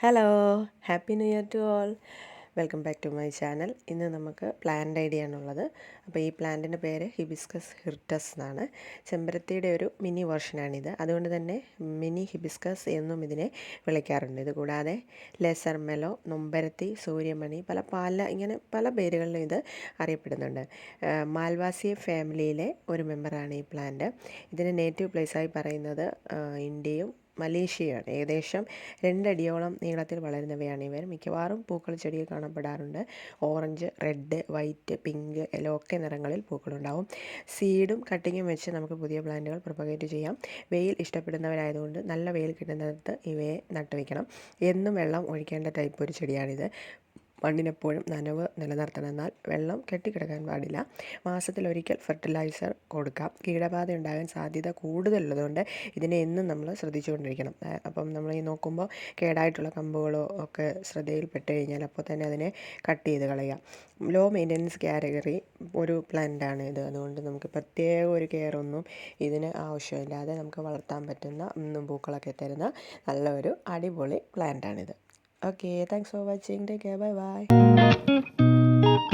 Hello, happy new year to all. Welcome back to my channel. ഇന്ന് നമുക്ക് plant idea ആണുള്ളത്. അപ്പോൾ ഈ പ്ലാന്റിൻ്റെ പേര് ഹിബിസ്കസ് ഹിർട്ടസ് എന്നാണ്. ചെമ്പരത്തിയുടെ ഒരു മിനി വെർഷനാണിത്. അതുകൊണ്ട് തന്നെ മിനി ഹിബിസ്കസ് എന്നും ഇതിനെ വിളിക്കാറുണ്ട്. ഇത് കൂടാതെ ലെസർ മെലോ, നൊമ്പരത്തി, സൂര്യമണി, ഇങ്ങനെ പല പേരുകളിലും ഇത് അറിയപ്പെടുന്നുണ്ട്. മാൽവാസി ഫാമിലിയിലെ ഒരു മെമ്പറാണ് ഈ പ്ലാന്റ്. ഇതിന് നേറ്റീവ് പ്ലേസായി പറയുന്നത് ഇന്ത്യയും മലേഷ്യയാണ്. ഏകദേശം 2 അടിയോളം നീളത്തിൽ വളരുന്നവയാണ് ഇവർ. മിക്കവാറും പൂക്കൾ ചെടിയിൽ കാണപ്പെടാറുണ്ട്. Orange, red, white, pink, yellow ഒക്കെ നിറങ്ങളിൽ പൂക്കളുണ്ടാവും. സീഡും കട്ടിങ്ങും വെച്ച് നമുക്ക് പുതിയ പ്ലാന്റുകൾ പ്രൊപ്പഗേറ്റ് ചെയ്യാം. വെയിൽ ഇഷ്ടപ്പെടുന്നവരായതുകൊണ്ട് നല്ല വെയിൽ കിട്ടുന്നിടത്ത് ഇവയെ നട്ടുവയ്ക്കണം. എന്നും വെള്ളം ഒഴിക്കേണ്ട ടൈപ്പ് ഒരു ചെടിയാണിത്. മണ്ണിനെപ്പോഴും നനവ് നിലനിർത്തണം, എന്നാൽ വെള്ളം കെട്ടിക്കിടക്കാൻ പാടില്ല. മാസത്തിലൊരിക്കൽ ഫെർട്ടിലൈസർ കൊടുക്കാം. കീടബാധ ഉണ്ടാകാൻ സാധ്യത കൂടുതലുള്ളതുകൊണ്ട് ഇതിനെ എന്നും നമ്മൾ ശ്രദ്ധിച്ചുകൊണ്ടിരിക്കണം. അപ്പം നമ്മൾ ഈ നോക്കുമ്പോൾ കേടായിട്ടുള്ള കമ്പുകളോ ഒക്കെ ശ്രദ്ധയിൽപ്പെട്ട് കഴിഞ്ഞാൽ അപ്പോൾ തന്നെ അതിനെ കട്ട് ചെയ്ത് കളയുക. ലോ മെയിൻ്റനൻസ് കാറ്റഗറി ഒരു പ്ലാന്റാണ് ഇത്. അതുകൊണ്ട് നമുക്ക് പ്രത്യേക ഒരു കെയറൊന്നും ഇതിന് ആവശ്യമില്ലാതെ നമുക്ക് വളർത്താൻ പറ്റുന്ന പൂക്കളൊക്കെ തരുന്ന നല്ലൊരു അടിപൊളി പ്ലാന്റാണിത്. Okay, thanks for watching. Take care. Bye bye.